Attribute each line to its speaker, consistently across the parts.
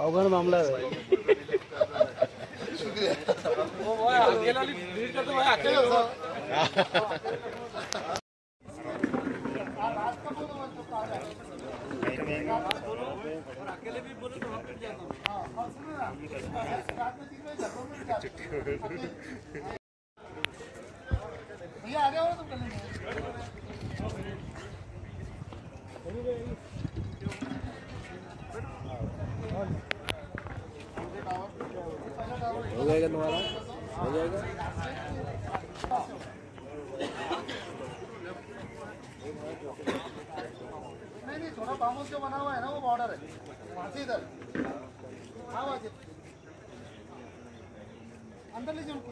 Speaker 1: अवगण मामला है।
Speaker 2: भैया आ गया हो तुम कल
Speaker 1: हो जाएगा तुम्हारा, हो जाएगा।
Speaker 2: नहीं थोड़ा बामोस जो बना हुआ है ना वो बॉर्डर है वहाँ से इधर। हाँ वहाँ से अंदर लीजिए उनको।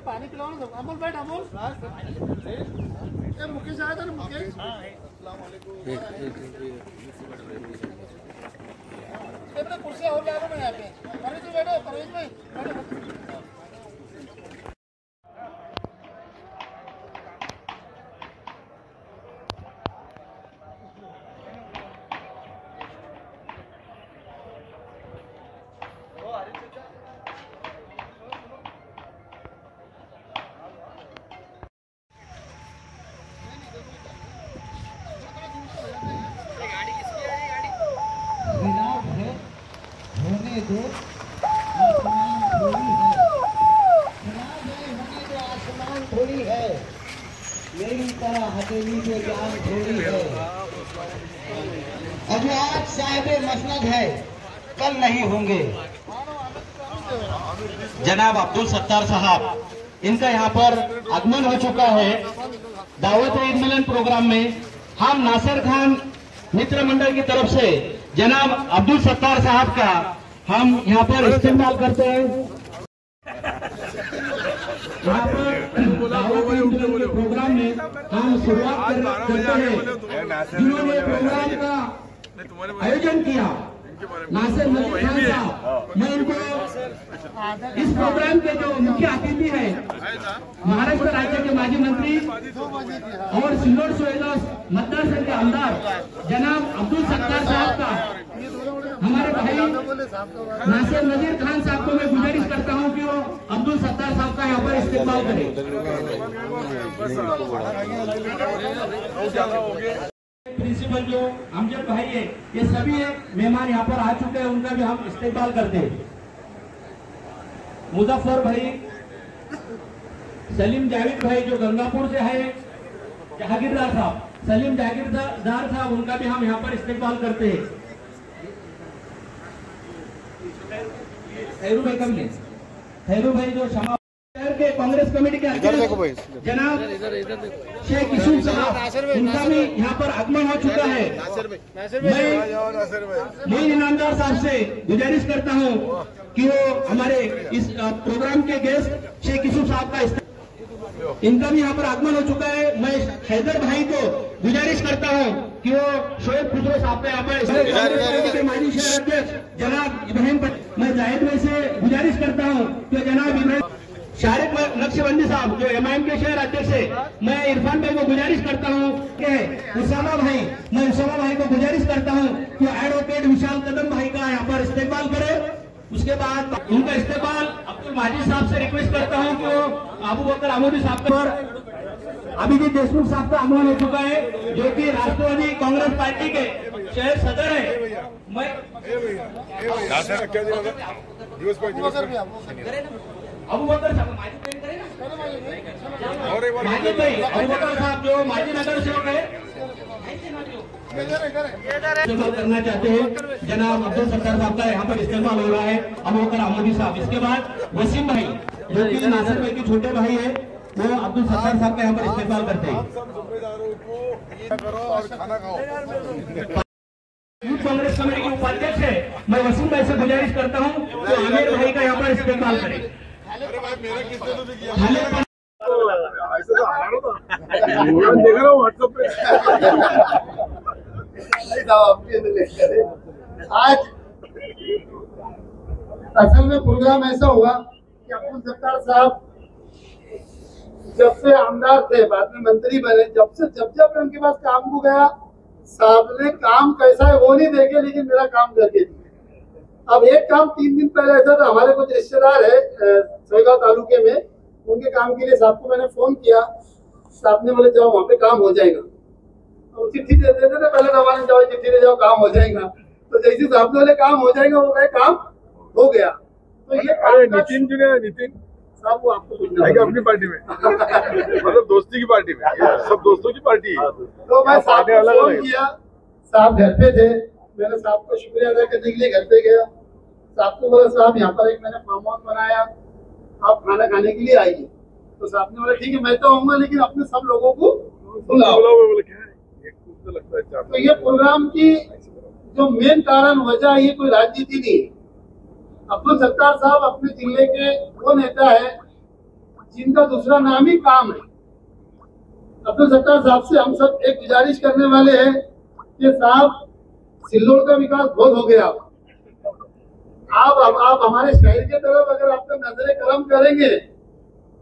Speaker 2: पानी पिलाओ ना अमोल। बैठ अमोल। मुकेश आया था ना मुकेश। कुर्सी और ला लो ना यहाँ पे। परवेज में बैठो, परवेज में बैठो। दो आसमान थोड़ी है मेरी तरह हथेली पे जान थोड़ी है। अभी आज साहिब मसनद है कल नहीं होंगे।
Speaker 3: जनाब अब्दुल सत्तार साहब, इनका यहाँ पर आगमन हो चुका है। दावत ईद मिलन प्रोग्राम में हम नासिर खान मित्र मंडल की तरफ से जनाब अब्दुल सत्तार साहब का हम यहाँ पर इस्तेमाल करते हैं। यहाँ पर प्रोग्राम में हम शुरुआत करते हैं। जिन्होंने प्रोग्राम का आयोजन किया नासिर नजीर खान साहब, मैं इनको इस प्रोग्राम के जो मुख्य अतिथि है महाराष्ट्र राज्य के माजी मंत्री और सिल्लोड सोयलस मतदार संघ के आमदार जनाब अब्दुल सत्तार साहब का हमारे भाई नासिर नजीर खान साहब को मैं गुजारिश करता हूं कि वो अब्दुल सत्तार साहब का यहाँ पर इस्तेमाल करें। प्रिंसिपल जो अमजद भाई है, ये सभी मेहमान यहाँ पर आ चुके हैं, उनका भी हम इस्तेमाल करते हैं। मुजफ्फर भाई, सलीम जावेद भाई जो गंगापुर से है, जहांगीरदार साहब, सलीम जहांगीरदार साहब, उनका भी हम यहाँ पर इस्तेमाल करते हैं। खैरू भाई कम खैरू भाई जो शहर के कांग्रेस कमेटी के अध्यक्ष जनाब शेख यूसुफ साहब, उनका भी यहाँ पर आगमन हो चुका है। मैं इनामदार साहब से गुजारिश करता हूँ कि वो हमारे इस प्रोग्राम के गेस्ट शेख यूसुफ साहब का इनका भी यहाँ पर आगमन हो चुका है। मैं हैदर भाई को गुजारिश करता हूँ कि वो शोएब खुसरो साहब का यहाँ पर माजी शहर अध्यक्ष जनाब इब्राहिम, मैं जाहिद भाई से गुजारिश करता हूँ कि जनाब इब्राहिम शारिक नक्शबंदी साहब जो एमआईएम के शहर अध्यक्ष है, मैं इरफान भाई को गुजारिश करता हूँ कि उसामा भाई को गुजारिश करता हूँ कि एडवोकेट विशाल कदम भाई का यहाँ पर इस्तेमाल करे। उसके बाद उनका इस्तेमाल अब्दुल माजिद साहब से रिक्वेस्ट करता हूँ कि वो अबू बकर आमोदी साहब पर अभिजीत देशमुख साहब का आगमन हो चुका है, जो कि राष्ट्रवादी कांग्रेस पार्टी के शहर सदर है। मैं अबू बकर साहब जो माजी नगर सेवक है करना चाहते हैं, जनाब अब्दुल सत्तार साहब का यहाँ पर इस्तेमाल हो रहा है, अबू बकर आमोदी साहब। इसके बाद वसीम भाई जो कि नासिर भाई के छोटे भाई है, वो अब्दुल सत्तार साहब का यहाँ पर इस्तेमाल करते हैं। यूथ कांग्रेस कमेटी के उपाध्यक्ष है, मैं वसीम भाई से गुजारिश करता हूँ तो आमिर भाई का यहाँ पर इस्तेमाल करें।
Speaker 2: आज असल में प्रोग्राम ऐसा हुआ कि अब्दुल सत्तार साहब जब से आमदार थे, बाद में मंत्री बने, जब मैं उनके पास काम को गया, साहब ने काम कैसा है वो नहीं देखे, लेकिन मेरा काम करके दिया। अब एक काम 3 दिन पहले ऐसा था, हमारे कुछ रिश्तेदार है सोईगांव तालुके में, उनके काम के लिए साहब को मैंने फोन किया, साहब ने बोले जाओ वहाँ पे काम हो जाएगा। तो चिट्ठी दे देते थे पहले जमाने, जाओ चिट्ठी दे जाओ काम हो जाएगा। तो जैसे साहब ने बोले काम हो जाएगा, वो गए काम हो गया। तो ये
Speaker 4: नितिन जो है, नितिन
Speaker 2: साहब वो आपको
Speaker 4: अपनी पार्टी में मतलब दोस्ती की पार्टी में, सब दोस्तों की पार्टी है।
Speaker 2: तो मैं साहब को फोन किया, साहब घर पे थे, मैंने साहब को शुक्रिया अदा करने के लिए घर पे गया। साहब को बोला साहब यहाँ पर एक मैंने फार्म हाउस बनाया, आप खाना खाने के लिए आइए। तो साहब ने बोला ठीक है मैं तो आऊंगा, लेकिन अपने सब लोगों को बुलाओ। तो ये प्रोग्राम की जो मेन कारण वजह, ये कोई राजनीति नहीं है। अब्दुल सत्तार साहब अपने जिले के वो नेता है जिनका दूसरा नाम ही काम है। अब्दुल सत्तार साहब से हम सब एक गुजारिश करने वाले हैं कि साहब सिल्लोड़ का विकास बहुत हो गया, आप हमारे शहर की तरफ अगर आपका नजरे करम करेंगे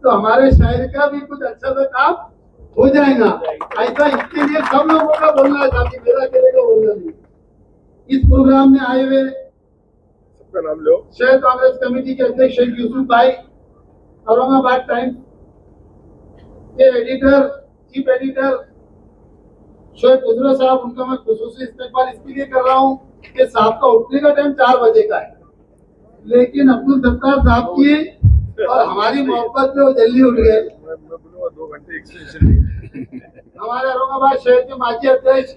Speaker 2: तो हमारे शहर का भी कुछ अच्छा सा काम हो जाएगा। ऐसा इसके लिए सब लोगों का बोलना है, ताकि मेरा अकेले का बोलना नहीं। इस प्रोग्राम में आए हुए
Speaker 4: सबका नाम लो।
Speaker 2: शहर कांग्रेस कमेटी के अध्यक्ष शेख यूसुफ भाई, औरंगाबाद टाइम्स के एडिटर, चीफ एडिटर शोएब गुजरा साहब, उनका मैं खुसूसी इस्तेमाल इसके लिए कर रहा हूँ कि साहब का उठने का टाइम 4 बजे का है, लेकिन अब्दुल सत्तार साहब की और हमारी मोहब्बत में वो जल्दी उठ गए।
Speaker 4: मैं बोलूँगा 2 घंटे एक्सटेंशन।
Speaker 2: हमारे औरंगाबाद शहर के माजी अध्यक्ष,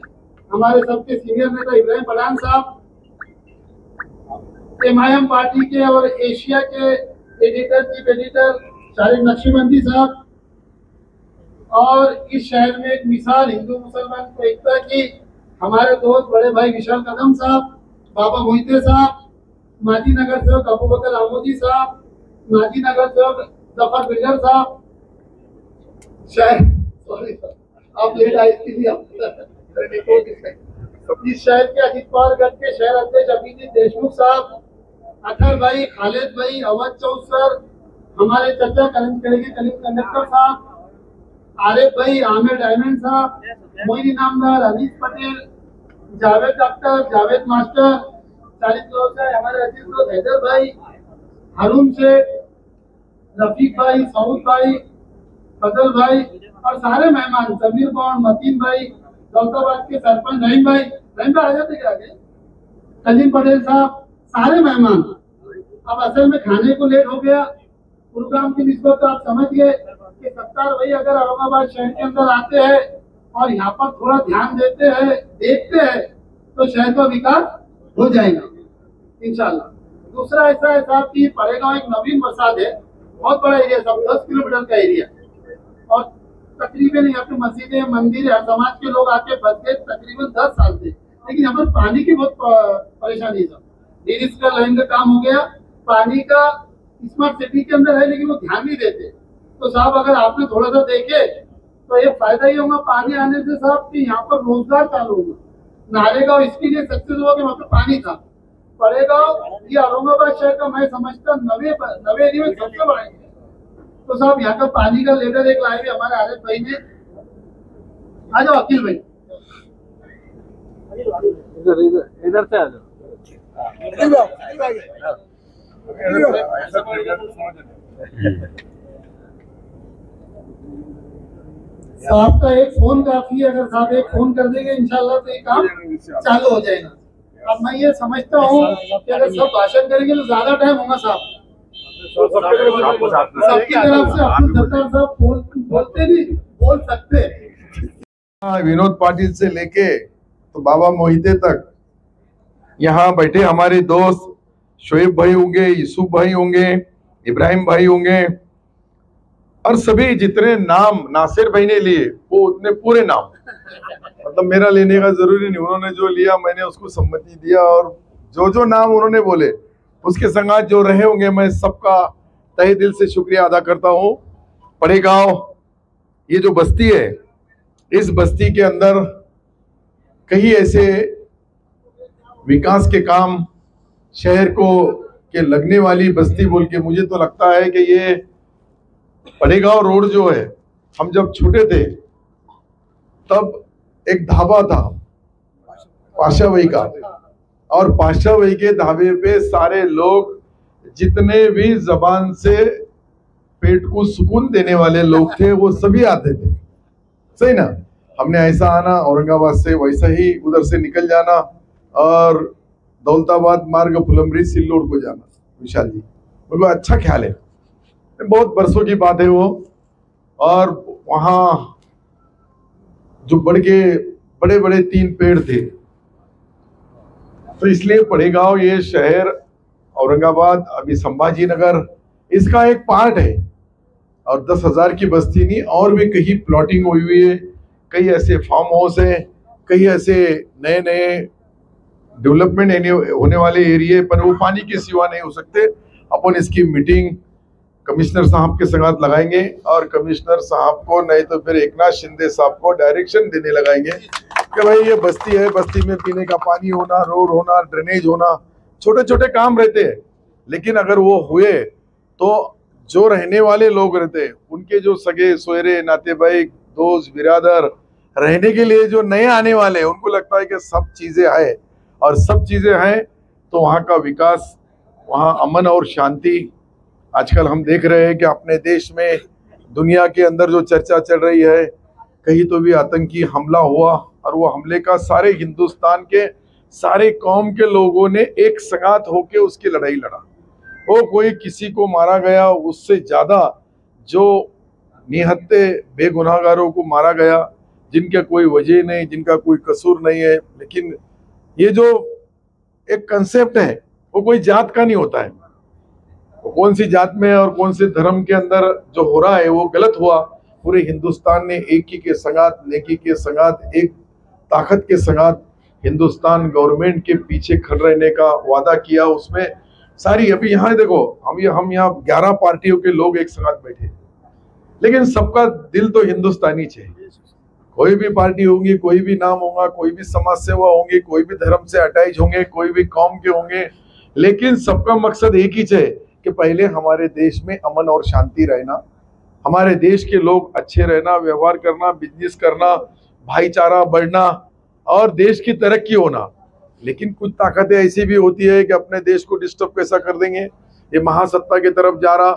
Speaker 2: हमारे सबके सीनियर नेता इब्राहिम पठान साहब, MIM पार्टी के और एशिया के editor, chief editor Shariq Naqshbandi साहब, और इस शहर में एक मिसाल हिंदू मुसलमान को एकता की हमारे दोस्त बड़े भाई विशाल कदम साहब, बाबा मोहिते साहब, माजी नगर सेवक अबू बकर आमोदी साहब, माजी नगर सेवक जफर बिल्डर साहब, शहर सॉरी सर आप लेट आए इसके लिए इस शहर के अजीत पवार गढ़ के शहर अध्यक्ष अभिजीत देशमुख साहब, अखर भाई, खालिद भाई, अवध चौथ सर, हमारे चचा कलिम कंडक्टर साहब, आरिफ भाई, आमिर डायमंड साहब, मोइन इनामदार, अनीस पटेल, जावेद डॉक्टर, जावेद मास्टर, 40 लोग से हमारे अजीज दोस्त हैदर भाई, हरून शेख, रफीक भाई, सऊद भाई, फजल भाई और सारे मेहमान, समीर बॉन्ड, मतीन भाई, दौलताबाद के सरपंच रहीम भाई आ जाते क्या आगे, कलीम पटेल साहब, सारे मेहमान। अब असल में खाने को लेट हो गया, प्रोग्राम की निस्बत तो आप समझ गए कि सत्तार भाई अगर औरंगाबाद शहर के अंदर आते हैं और यहाँ पर थोड़ा ध्यान देते हैं, देखते हैं, तो शहर का विकास हो जाएगा इंशाल्लाह। दूसरा ऐसा है साहब कि परेगांव एक नवीन वसाद है, बहुत बड़ा एरिया, सब 10 किलोमीटर का एरिया, और तकरीबन यहाँ पे मस्जिदें, मंदिर, हर समाज के लोग आके फंस गए तकरीबन 10 साल से, लेकिन यहाँ पर पानी की बहुत परेशानी है। डीरीज का लाइन का काम हो गया, पानी का स्मार्ट सिटी के अंदर है, लेकिन वो ध्यान नहीं देते। तो साहब अगर आपने थोड़ा सा देखे तो ये फायदा ही होगा पानी आने से साहब कि यहाँ पर रोजगार चालू होगा। नारेगांव इसके लिए सक्सेस हुआ कि वहाँ पे पानी था। पड़ेगांव ये औरंगाबाद शहर का मैं समझता नवे एरिया में सबसे बड़ा है। तो साहब यहाँ का पानी का लेटर एक लाए हुए हमारे आरिफ भाई ने, आ जाओ अकील भाई,
Speaker 1: इधर से आ जाओ।
Speaker 2: साहब का एक फोन काफी है, अगर साहब एक फोन कर देंगे इंशाल्लाह तो ये काम चालू हो जाएगा। अब मैं ये समझता हूँ कि अगर सब भाषण करेंगे तो ज्यादा टाइम होगा साहब, सबकी तरफ से अब्दुल सत्तार साहब बोलते नहीं बोल सकते।
Speaker 4: विनोद पाटिल से लेके तो बाबा मोहिते तक यहाँ बैठे हमारे दोस्त शोएब भाई होंगे, यूसुफ भाई होंगे, इब्राहिम भाई होंगे, और सभी जितने नाम नासिर भाई ने लिए वो उतने पूरे नाम, मतलब मेरा लेने का जरूरी नहीं, उन्होंने जो लिया मैंने उसको सम्मति दिया, और जो नाम उन्होंने बोले उसके संगात जो रहे होंगे मैं सबका तहे दिल से शुक्रिया अदा करता हूँ। पड़ेगांव ये जो बस्ती है, इस बस्ती के अंदर कई ऐसे विकास के काम शहर को के लगने वाली बस्ती बोल के मुझे तो लगता है कि ये पड़ेगांव रोड जो है हम जब छोटे थे तब एक ढाबा था पाशा भाई का, और पाशा भाई के ढाबे पे सारे लोग जितने भी जबान से पेट को सुकून देने वाले लोग थे वो सभी आते थे, सही ना। हमने ऐसा आना औरंगाबाद से, वैसा ही उधर से निकल जाना और दौलताबाद मार्ग फुलमरी सिल्लोड को जाना। विशाल जी मुझे अच्छा ख्याल है, बहुत बरसों की बात है वो। और वहाँ जो बड़े बड़े 3 पेड़ थे, तो इसलिए पड़ेगांव ये शहर औरंगाबाद अभी संभाजी नगर इसका एक पार्ट है। और 10,000 की बस्ती नहीं, और भी कहीं प्लॉटिंग हुई है, कई ऐसे फार्म हाउस है, कई ऐसे नए नए डेवलपमेंट होने वाले एरिया, पर वो पानी के सिवा नहीं हो सकते। अपन इसकी मीटिंग कमिश्नर साहब के साथ लगाएंगे और कमिश्नर साहब को नहीं तो फिर एकनाथ शिंदे साहब को डायरेक्शन देने लगाएंगे कि भाई ये बस्ती है, बस्ती में पीने का पानी होना, रोड होना, ड्रेनेज होना, छोटे छोटे काम रहते हैं, लेकिन अगर वो हुए तो जो रहने वाले लोग रहते हैं उनके जो सगे सोयरे नाते भाई दोस्त बिरादर रहने के लिए जो नए आने वाले उनको लगता है कि सब चीजें है, और सब चीजें हैं तो वहाँ का विकास, वहाँ अमन और शांति। आजकल हम देख रहे हैं कि अपने देश में दुनिया के अंदर जो चर्चा चल रही है, कहीं तो भी आतंकी हमला हुआ और वो हमले का सारे हिंदुस्तान के सारे कौम के लोगों ने एक संगात होके उसकी लड़ाई लड़ा। वो कोई किसी को मारा गया, उससे ज्यादा जो निहत्ते बेगुनाहगारों को मारा गया, जिनका कोई वजह नहीं, जिनका कोई कसूर नहीं है। लेकिन ये जो एक कंसेप्ट है वो कोई जात का नहीं होता है, वो कौन सी जात में और कौन से धर्म के अंदर जो हो रहा है वो गलत हुआ। पूरे हिंदुस्तान ने एक ही के संगात, नेकी के संगात, एक ताकत के संगात हिंदुस्तान गवर्नमेंट के पीछे खड़े रहने का वादा किया। उसमें सारी अभी यहाँ देखो हम यहाँ 11 पार्टियों के लोग एक संगात बैठे, लेकिन सबका दिल तो हिंदुस्तानी चाहिए। कोई भी पार्टी होगी, कोई भी नाम होगा, कोई भी समाज सेवा होंगी, कोई भी धर्म से अटैच होंगे, कोई भी कौम के होंगे, लेकिन सबका मकसद एक ही है कि पहले हमारे देश में अमन और शांति रहना, हमारे देश के लोग अच्छे रहना, व्यवहार करना, बिजनेस करना, भाईचारा बढ़ना और देश की तरक्की होना। लेकिन कुछ ताकतें ऐसी भी होती है कि अपने देश को डिस्टर्ब कैसा कर देंगे, ये महासत्ता की तरफ जा रहा।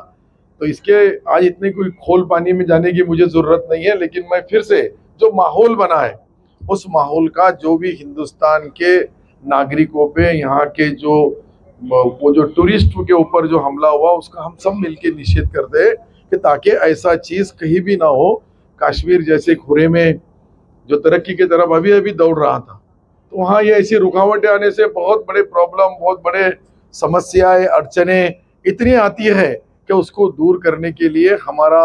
Speaker 4: तो इसके आज इतनी कोई खोल पानी में जाने की मुझे जरूरत नहीं है, लेकिन मैं फिर से जो माहौल बना है उस माहौल का जो भी हिंदुस्तान के नागरिकों पे, यहाँ के जो वो जो टूरिस्ट के ऊपर जो हमला हुआ उसका हम सब मिलके निषेध करते हैं कि ताकि ऐसा चीज कहीं भी ना हो। कश्मीर जैसे खुरे में जो तरक्की की तरफ अभी दौड़ रहा था, तो वहाँ ये ऐसी रुकावटें आने से बहुत बड़े प्रॉब्लम, बहुत बड़े समस्याएं, अड़चने इतनी आती है कि उसको दूर करने के लिए हमारा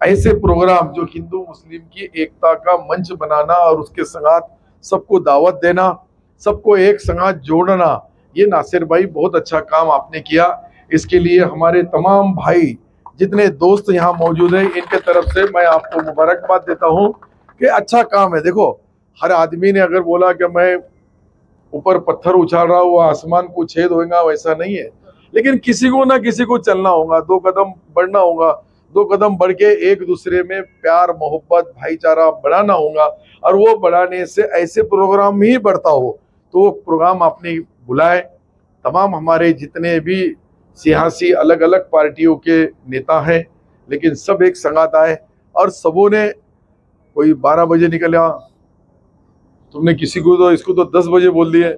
Speaker 4: ऐसे प्रोग्राम जो हिंदू मुस्लिम की एकता का मंच बनाना और उसके संगात सबको दावत देना, सबको एक संगात जोड़ना, ये नासिर भाई बहुत अच्छा काम आपने किया। इसके लिए हमारे तमाम भाई जितने दोस्त यहाँ मौजूद हैं इनके तरफ से मैं आपको मुबारकबाद देता हूँ कि अच्छा काम है। देखो हर आदमी ने अगर बोला कि मैं ऊपर पत्थर उछाल रहा हूँ आसमान को छेद होगा, वैसा नहीं है, लेकिन किसी को ना किसी को चलना होगा, 2 कदम बढ़ना होगा, 2 कदम बढ़ के एक दूसरे में प्यार मोहब्बत भाईचारा बढ़ाना होगा, और वो बढ़ाने से ऐसे प्रोग्राम ही बढ़ता हो। तो वो प्रोग्राम आपने बुलाए, तमाम हमारे जितने भी सियासी अलग अलग पार्टियों के नेता हैं, लेकिन सब एक संगात आए और सबों ने, कोई 12 बजे निकला, तुमने किसी को तो इसको तो 10 बजे बोल दिए।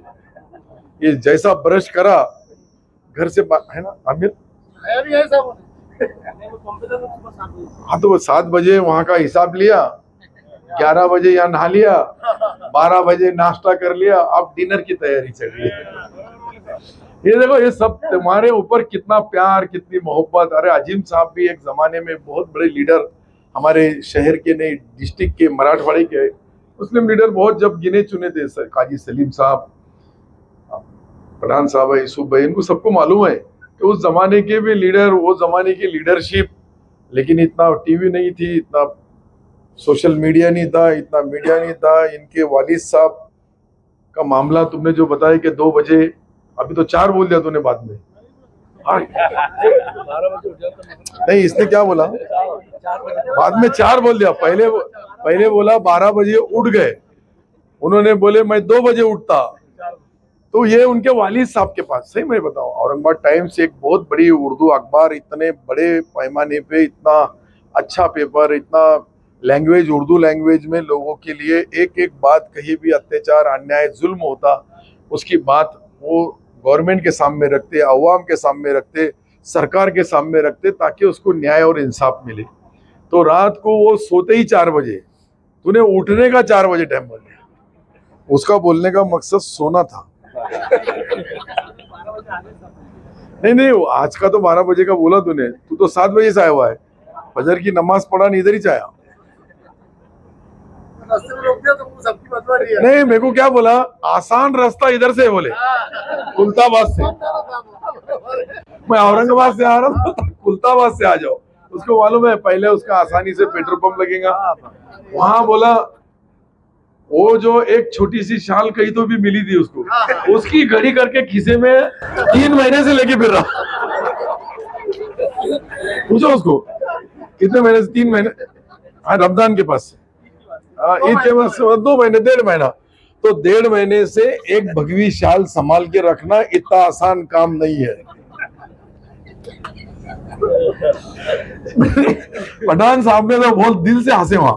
Speaker 4: ये जैसा ब्रश करा घर से है ना आमिर, हाँ तो वो 7 बजे वहाँ का हिसाब लिया, 11 बजे यहाँ नहा लिया, 12 बजे नाश्ता कर लिया, अब डिनर की तैयारी चल रही है। ये देखो ये सब तुम्हारे ऊपर कितना प्यार, कितनी मोहब्बत। अरे अजीम साहब भी एक जमाने में बहुत बड़े लीडर, हमारे शहर के नहीं डिस्ट्रिक्ट के मराठवाड़े के मुस्लिम लीडर बहुत जब गिने चुने थे, सर काजी सलीम साहब, पठान साहब, यूसुफ भाई, इनको सबको मालूम है कि उस जमाने के भी लीडर, वो जमाने की लीडरशिप। लेकिन इतना टीवी नहीं थी, इतना सोशल मीडिया नहीं था, इतना मीडिया नहीं था। इनके वालिद साहब का मामला तुमने जो बताया कि 2 बजे, अभी तो 4 बोल दिया तूने बाद में, नहीं, इसने क्या बोला, बाद में 4 बोल दिया, पहले बोला 12 बजे उठ गए, उन्होंने बोले मैं 2 बजे उठता। तो ये उनके वालिद साहब के पास, सही मैं बताऊं, औरंगाबाद टाइम्स एक बहुत बड़ी उर्दू अखबार, इतने बड़े पैमाने पे इतना अच्छा पेपर, इतना लैंग्वेज, उर्दू लैंग्वेज में लोगों के लिए एक एक बात, कहीं भी अत्याचार अन्याय जुल्म होता उसकी बात वो गवर्नमेंट के सामने रखते, अवाम के सामने रखते, सरकार के सामने रखते, ताकि उसको न्याय और इंसाफ मिले। तो रात को वो सोते ही 4 बजे, तूने उठने का 4 बजे टाइम बोल दिया। उसका बोलने का मकसद सोना था। नहीं, आज का तो 12 बजे का बोला तूने, तू तो 7 बजे से आया हुआ है, फजर की नमाज पढ़ा नहीं, इधर ही आया। नहीं, मेरे को क्या बोला, आसान रास्ता इधर से बोले, कुल्ताबाद से। मैं औरंगाबाद से आ रहा हूँ, कुल्ताबाद से आ जाओ। उसको मालूम है पहले उसका आसानी से पेट्रोल पंप लगेगा। वहां बोला वो जो एक छोटी सी शाल कहीं तो भी मिली थी उसको, उसकी घड़ी करके खीसे में 3 महीने से लेके फिर रहा। पूछो उसको कितने महीने से, 3 महीने, हाँ रमजान के पास, ईद के पास 2 महीने, 1.5 महीना। तो 1.5 महीने से एक भगवी शाल संभाल के रखना इतना आसान काम नहीं है। पठान साहब ने तो बहुत दिल से हंसे वहां।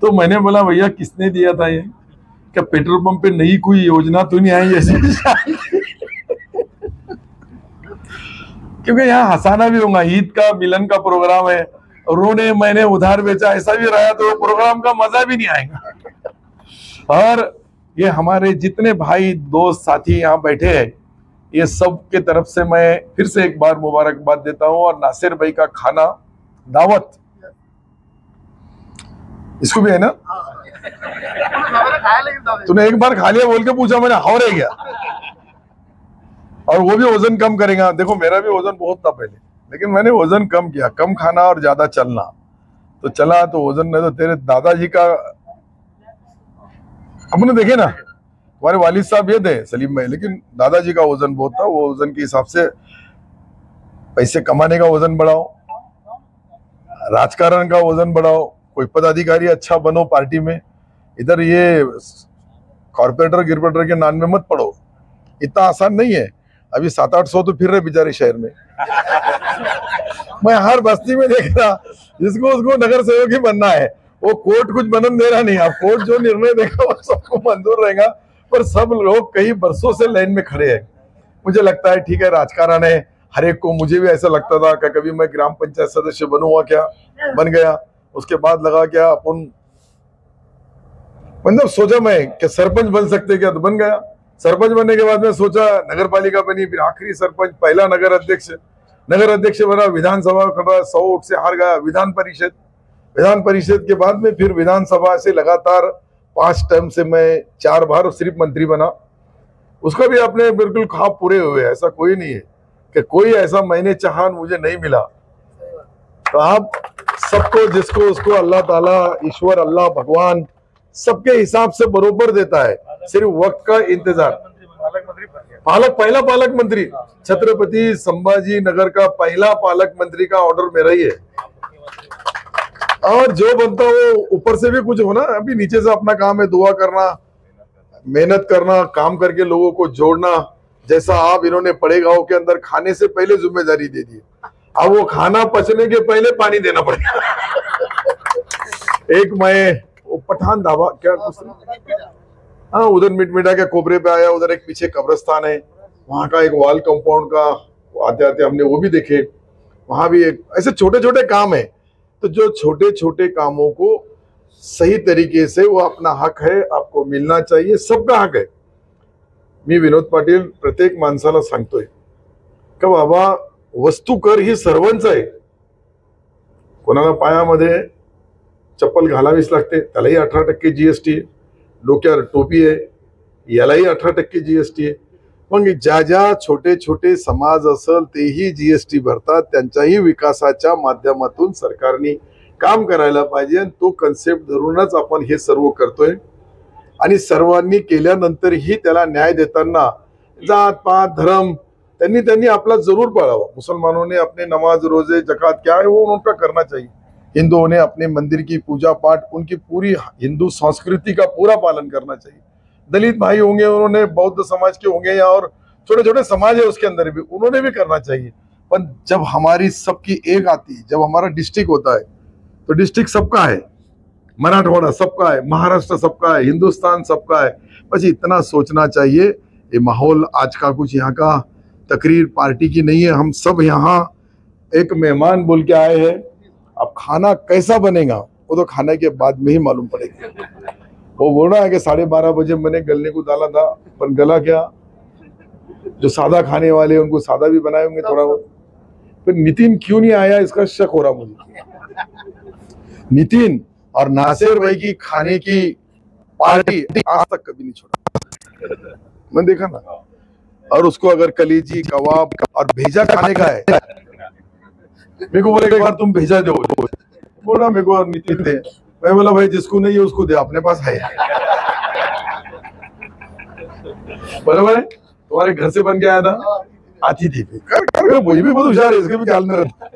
Speaker 4: तो मैंने बोला भैया किसने दिया था ये, क्या पेट्रोल पंप पे नई कोई योजना तो नहीं आई ऐसी? क्योंकि यहाँ हंसाना भी होगा, ईद का मिलन का प्रोग्राम है, रोने मैंने उधार बेचा ऐसा भी रहा तो प्रोग्राम का मजा भी नहीं आएगा। और ये हमारे जितने भाई दोस्त साथी यहाँ बैठे हैं, ये सब के तरफ से मैं फिर से एक बार मुबारकबाद देता हूँ। और नासिर भाई का खाना दावत, इसको भी है ना, तूने एक बार खा लिया बोल के पूछा मैंने, हाव रह गया। और वो भी वजन कम करेगा। देखो मेरा भी वजन बहुत था पहले, लेकिन मैंने वजन कम किया, कम खाना और ज्यादा चलना। तो चला तो वजन, नहीं तो तेरे दादाजी का अपने देखे ना, हमारे वालिद साहब ये थे सलीम भाई, लेकिन दादाजी का वजन बहुत था। वो वजन के हिसाब से पैसे कमाने का वजन बढ़ाओ, राजकारण का वजन बढ़ाओ, कोई पदाधिकारी अच्छा बनो पार्टी में। इधर ये कॉर्पोरेटर गिरपोरेटर के नाम में मत पड़ो, इतना आसान नहीं है। अभी 700-800 तो फिर रहे बेचारे शहर में। मैं हर बस्ती में देख रहा, जिसको उसको नगर सेवक ही बनना है, वो कोर्ट कुछ बनन दे रहा नहीं। अब कोर्ट जो निर्णय देगा वो सबको मंजूर रहेगा, पर सब लोग कई बरसों से लाइन में खड़े हैं। मुझे लगता है ठीक है, राजकारण है हर एक को। मुझे भी ऐसा लगता था कि कभी मैं ग्राम पंचायत सदस्य बनूंगा क्या, बन गया। उसके बाद लगा क्या अपन, मतलब सोचा मैं कि सरपंच बन सकते क्या, तो बन गया। सरपंच बनने के बाद में सोचा नगर पालिका बनी, फिर आखिरी सरपंच, पहला नगर अध्यक्ष बना, विधानसभा खड़ा, 100 वोट से हार गया। विधान परिषद के बाद में फिर विधानसभा से लगातार 5 टर्म से मैं 4 बार सिर्फ मंत्री बना। उसका भी अपने बिल्कुल ख्वाब पूरे हुए। ऐसा कोई नहीं है कि कोई ऐसा मैंने चाहा मुझे नहीं मिला। तो आप सबको, जिसको उसको अल्लाह ताला, ईश्वर, अल्लाह, भगवान सबके हिसाब से बरोबर देता है, सिर्फ वक्त का इंतजार। पहला पालक मंत्री, छत्रपति संभाजी नगर का पहला पालक मंत्री का ऑर्डर मेरा ही है। और जो बनता वो ऊपर से भी कुछ होना, अभी नीचे से अपना काम है, दुआ करना, मेहनत करना, काम करके लोगों को जोड़ना। जैसा आप इन्होंने पड़े गांव के अंदर खाने से पहले जिम्मेदारी दे दी, अब वो खाना पचने के पहले पानी देना पड़ेगा। एक मैं वो पठान ढाबा क्या, हाँ उधर मिठा के कोबरे पे आया, उधर एक पीछे कब्रिस्तान है, वहां का एक वॉल कंपाउंड का आते आते हमने वो भी देखे। वहां भी एक ऐसे छोटे छोटे काम है। तो जो छोटे छोटे कामों को सही तरीके से, वो अपना हक है, आपको मिलना चाहिए, सबका हक है। मी विनोद पाटील प्रत्येक माणसाला सांगतोय का बाबा वस्तू कर ही सर्वांचं आहे। कोणाला पायामध्ये चप्पल घालावीच लागते, त्यालाही 18% GST आहे, डोक्यावर टोपी आहे यालाही 18% GST आहे। मग ज्या ज्या छोटे छोटे समाज असेल तेही GST भरतात, त्यांच्याही विकासाच्या माध्यमातून सरकारने काम करायला पाहिजे। आणि तो कन्सेप्ट धरूनच आपण हे सर्व करतोय। आणि सर्वांनी केल्यानंतरही त्याला न्याय देताना जात पात धर्म त्यांनी आपला जरूर पाळावा। मुसलमानों ने अपने नमाज रोजे जक़ात क्या है वो उनका करना चाहिए, हिंदुओं ने अपने मंदिर की पूजा पाठ उनकी पूरी हिंदू संस्कृति का पूरा पालन करना चाहिए। दलित भाई होंगे, उन्होंने बौद्ध समाज के होंगे या और छोटे छोटे समाज है उसके अंदर भी, उन्होंने भी करना चाहिए। पर जब हमारी सबकी एक आती है, जब हमारा डिस्ट्रिक्ट होता है तो डिस्ट्रिक्ट सबका है, मराठवाड़ा सबका है, महाराष्ट्र सबका है, हिंदुस्तान सबका है। बस इतना सोचना चाहिए। ये माहौल आज का कुछ यहाँ का तकरीर पार्टी की नहीं है, हम सब यहाँ एक मेहमान बोल के आए हैं। अब खाना कैसा बनेगा वो तो खाने के बाद में ही मालूम पड़ेगा। वो बोल रहा है कि 12:30 बजे मैंने गलने को डाला था, पर गला क्या? जो सादा खाने वाले उनको सादा भी बनाए होंगे थोड़ा बहुत। फिर नितिन क्यों नहीं आया इसका शक हो रहा मुझे। नितिन और नासिर भाई की खाने की पार्टी आज तक कभी नहीं छोड़ा, मैं देखा ना। और उसको अगर कलीजी कबाब और भेजा खाने का है, मेरे को बोले एक बार तुम भेजा दो, बोला मेरे को नितिन दे। मैं बोला भाई जिसको नहीं है उसको दे, अपने पास है। बराबर है, तुम्हारे घर से बन के आया था, आती थी वही भी बहुत होशियार है, इसके भी ख्याल में रहता।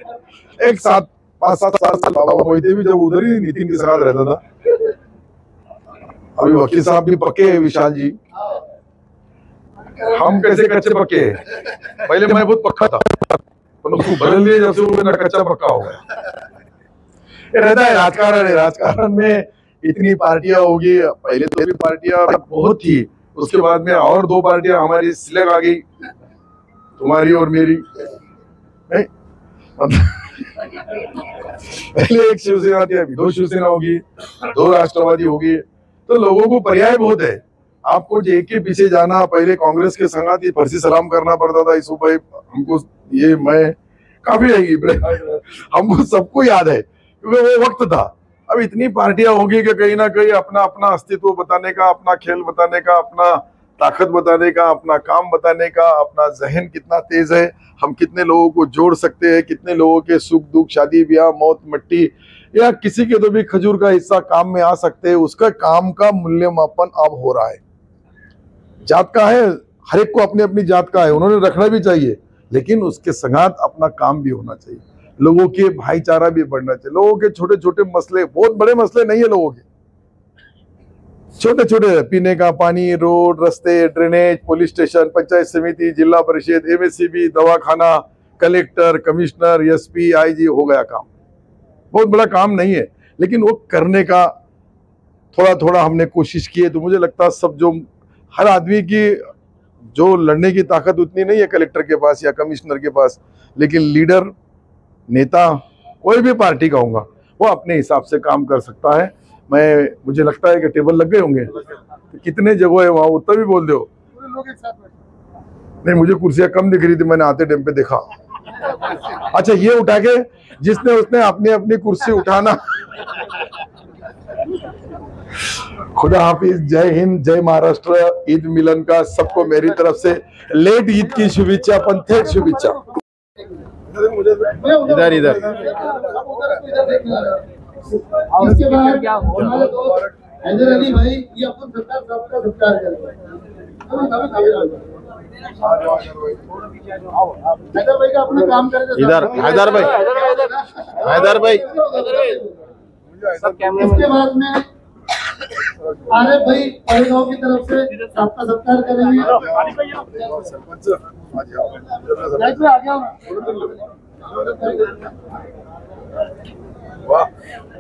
Speaker 4: एक साथ 5-7 साल बाबा मोहिते भी जब उधर ही नितिन के साथ रहता था। अभी वकील साहब भी पक्के है, विशाल जी। हम कैसे कच्चे पक्के हैं? पहले मैं बहुत पक्का था, पर उसको बदल लिया जब से वो मेरा कच्चा पक्का हो गया। रहता है राजकारण है, राजकारण में इतनी पार्टियां होगी। पहले तो भी पार्टियां बहुत थी, उसके बाद में और 2 पार्टियां हमारी सिलेक्ट आ गई, तुम्हारी और मेरी। पहले एक शिवसेना थी, अभी 2 शिवसेना होगी, 2 राष्ट्रवादी होगी। तो लोगों को पर्याय बहुत है, आपको एक के पीछे जाना। पहले कांग्रेस के संगाती फर्जी सलाम करना पड़ता था। यूसुफ भाई हमको ये मैं काफी है, हमको सबको याद है क्योंकि वो वक्त था। अब इतनी पार्टियां होगी कि कहीं ना कहीं अपना अपना अस्तित्व बताने का, अपना खेल बताने का, अपना ताकत बताने का, अपना काम बताने का, अपना जहन कितना तेज है, हम कितने लोगों को जोड़ सकते हैं, कितने लोगों के सुख दुख, शादी ब्याह, मौत मट्टी या किसी के तो भी खजूर का हिस्सा काम में आ सकते हैं। उसका काम का मूल्यमापन अब हो रहा है। जात का है, हर एक को अपनी अपनी जात का है, उन्होंने रखना भी चाहिए, लेकिन उसके संगात अपना काम भी होना चाहिए। लोगों के भाईचारा भी बढ़ना चाहिए। लोगों के छोटे छोटे मसले, बहुत बड़े मसले नहीं है लोगों के, छोटे छोटे पीने का पानी, रोड, रास्ते, ड्रेनेज, पुलिस स्टेशन, पंचायत समिति, जिला परिषद, एमएससीबी, दवाखाना, कलेक्टर, कमिश्नर, एसपी, आईजी, हो गया काम। बहुत बड़ा काम नहीं है, लेकिन वो करने का थोड़ा थोड़ा हमने कोशिश की है। तो मुझे लगता है सब जो हर आदमी की जो लड़ने की ताकत उतनी नहीं है कलेक्टर के पास या कमिश्नर के पास, लेकिन लीडर, नेता, कोई भी पार्टी का होगा, वो अपने हिसाब से काम कर सकता है। मुझे लगता है कि टेबल लग गए होंगे, तो कितने जगह है वहाँ उतना भी बोल दो। नहीं, मुझे कुर्सियां कम दिख रही थी, मैंने आते टाइम पे देखा। अच्छा, ये उठा के जिसने उसने अपनी अपनी कुर्सी उठाना। खुदा हाफिज, जय हिंद, जय महाराष्ट्र। ईद मिलन का सबको मेरी तरफ से लेट ईद की शुभेच्छा, पण थेट शुभेच्छा।
Speaker 2: इधर इधर इसके बाद हमारे दोस्त हैदर अली भाई, ये अपन सरकार सबका सत्कार करेंगे। हैदर भाई का अपना काम करेंगे।
Speaker 5: इधर हैदर भाई, हैदर भाई।
Speaker 2: इसके बाद में आरिफ भाई गाँव की तरफ से आपका सत्कार करेंगे।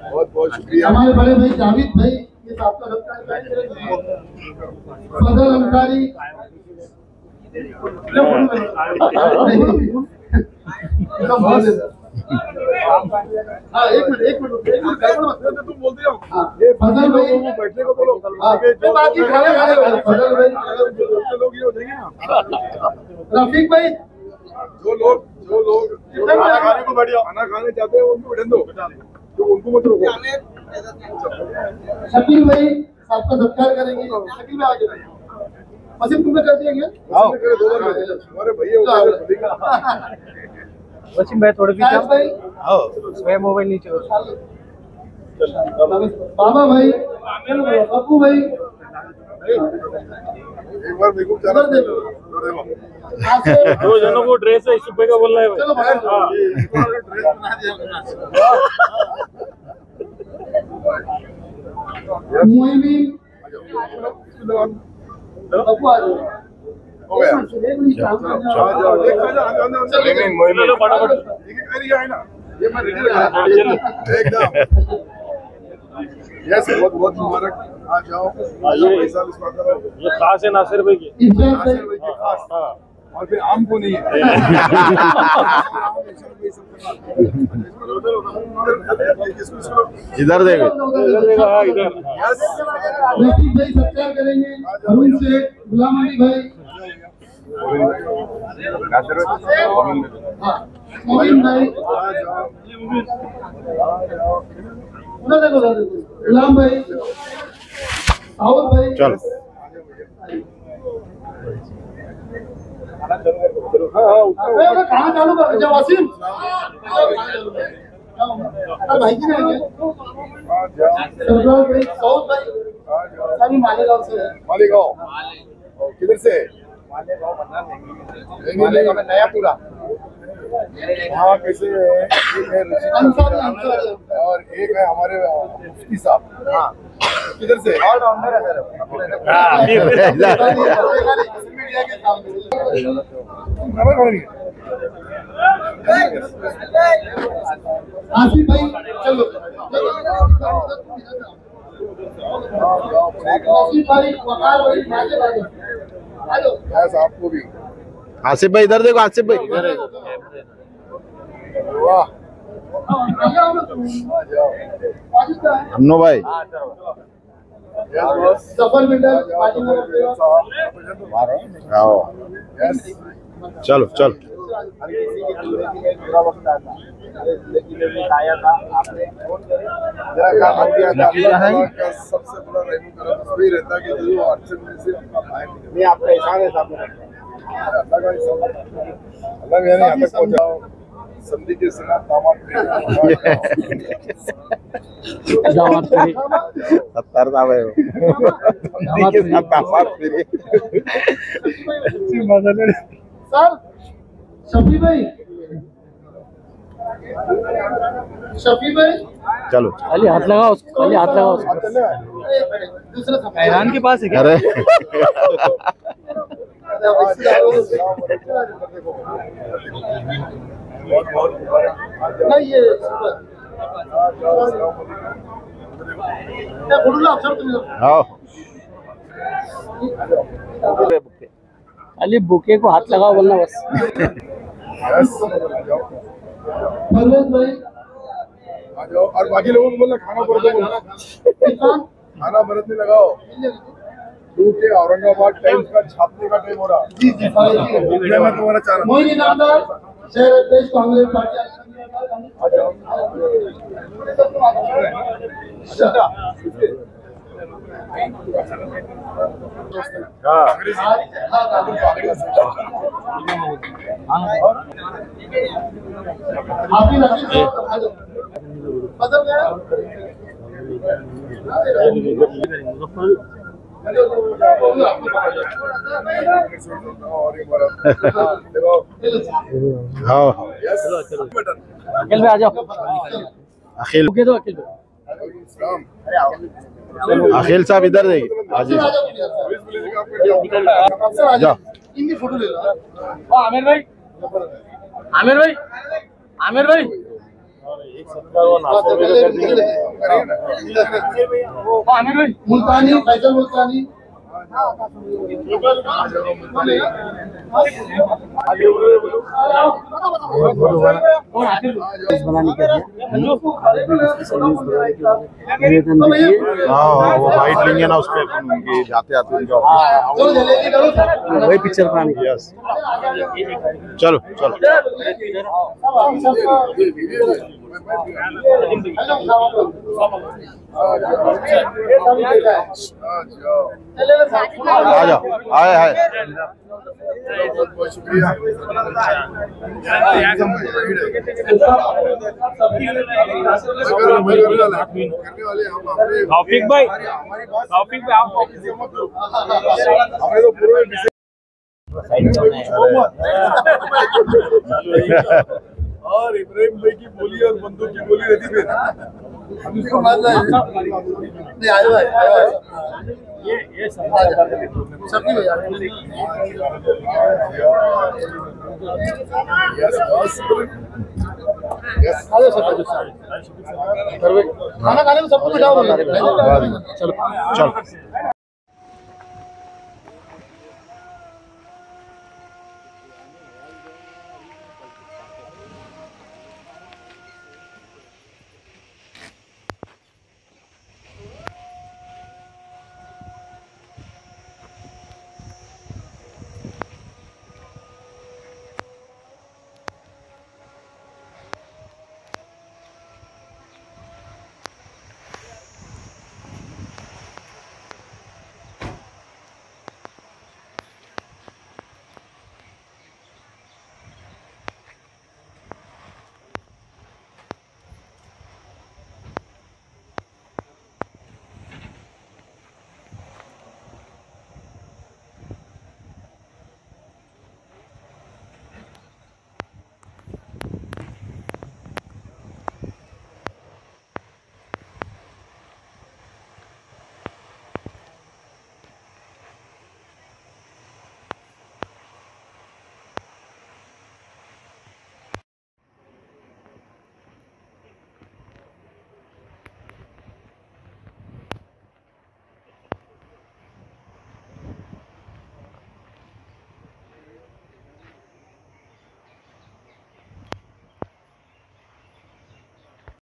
Speaker 4: बहुत बहुत शुक्रिया।
Speaker 2: हमारे बड़े भाई जावेद भाई, ये आपका सत्कार करेंगे। फजल अंसारी, एक मिनट तुम बोलते हो। फजल भाई बैठने को बोलो, फजल भाई, लोग ये हो जाएंगे ना। रफीक भाई, जो लोग खाना खाने जाते हैं उनको बैठने दो, तो उनको मत रोको। शकील भाई आपका सत्कार करेंगे। शकील भाई आगे, वसीम तुम्हें कर दिया क्या? हमारे भैया
Speaker 1: वसीम भाई थोड़े पीछे
Speaker 2: भाई,
Speaker 1: मैं मोबाइल नीचे
Speaker 2: बाबा भाई, अबू भाई,
Speaker 4: एक बार देखो
Speaker 1: दो जनों को ड्रेस है, इस रुपए का बोल रहा है भाई।
Speaker 2: चलो भाई। मोहिमीन बाबू आ जाओ।
Speaker 4: हो गया
Speaker 1: चलो फटाफट।
Speaker 4: ये मैं रेडी लगा एकदम यस बहुत बहुत मुबारक आ जाओ
Speaker 1: ये खास है नासिर भाई की।
Speaker 2: इज्जत
Speaker 4: खास और फिर आम को नहीं है
Speaker 5: इधर देखो
Speaker 1: हाँ, इधर
Speaker 2: रफीक भाई सत्कार करेंगे। अरुण सेठ, गुलाम अली भाई, हाँ, मोहिन भाई, उधर देखो, गुलाम भाई, साउद भाई,
Speaker 5: चलो
Speaker 2: कहाँ चालू कर जब वसीम भाई की नहीं सरदार भाई, साउद भाई, सभी मालेगांव से है।
Speaker 4: मालेगांव किधर से
Speaker 2: मालेगांव में नया पूरा
Speaker 4: वहाँ कैसे है एक है
Speaker 2: अंसारी
Speaker 4: और एक है हमारे मुफ्ती साहब हाँ किधर से
Speaker 2: ऑलराउंडर है सर। मीडिया के सामने आसिफ भाई चलो आसिफ भाई, वकार भाई,
Speaker 4: यस आपको भी
Speaker 5: आसिफ भाई इधर देखो आसिफ भाई
Speaker 4: वाह
Speaker 5: अन्नो भाई
Speaker 2: सफल मिनट
Speaker 5: आओ चलो चलो
Speaker 4: सबसे बड़ा रहम करम वही रहता कि जो अड़चन में से नहीं आपका एहसान है साहब अल्लाह का एहसान अल्लाह मैंने यहाँ तक पहुँचाओ संधि के साथ दामाद
Speaker 5: सत्तर साहब है संधि के साथ दामाद मेरे
Speaker 2: सर शफी भाई, शफी भाई
Speaker 5: चलो
Speaker 1: अली हाथ लगाओ उसको, अली हाथ लगाओ उसको।
Speaker 2: दूसरा
Speaker 1: हैरान के पास है क्या?
Speaker 5: अरे
Speaker 2: नहीं ये अफसर तुम्हें
Speaker 5: आओ
Speaker 1: अली बुके को हाथ लगाओ बोलना बस।
Speaker 2: फरवेज भाई,
Speaker 4: आ जाओ और बाकी लोगों को बोलना खाना बरतने
Speaker 2: किसान
Speaker 4: खाना बरतने लगाओ क्योंकि औरंगाबाद टाइम्स का छापने का टाइम हो रहा
Speaker 2: जी जी
Speaker 4: मैं तुम्हारा चाह रहा
Speaker 2: मोहिनी नामदार शहर अध्यक्ष कांग्रेस पार्टी। हाफिज बदल गया
Speaker 4: और एक बार देखो
Speaker 5: आओ
Speaker 1: अखिल भाई आ जाओ।
Speaker 5: अखिल
Speaker 1: बुके दो अखिल भाई।
Speaker 5: अखिल साहब इधर देखिए हाजी
Speaker 2: जा इनकी फोटो ले लो।
Speaker 1: आमिर भाई, आमिर भाई, आमिर भाई आमिर भाई
Speaker 2: मुल्तानी, फैसल मुल्तानी,
Speaker 1: बनाने के लिए
Speaker 5: हाँ वो वाइट लेंगे ना उस पे जाते आते उनके
Speaker 1: वही पिक्चर बनाने की।
Speaker 5: यस चलो चलो आ जाओ आए आए
Speaker 4: बहुत शुक्रिया करने वाले हम
Speaker 1: तौफीक भाई,
Speaker 4: हमारी बात
Speaker 1: तौफीक भाई आप
Speaker 4: हमें तो पूरे
Speaker 1: और इब्राहिम भाई की बोली और बंदूक की बोली रहती फिर
Speaker 2: हमको मानना है नहीं आए भाई
Speaker 1: ये
Speaker 2: सभी भैया खाना खाने में सबको बिठाओ
Speaker 5: चलो चलो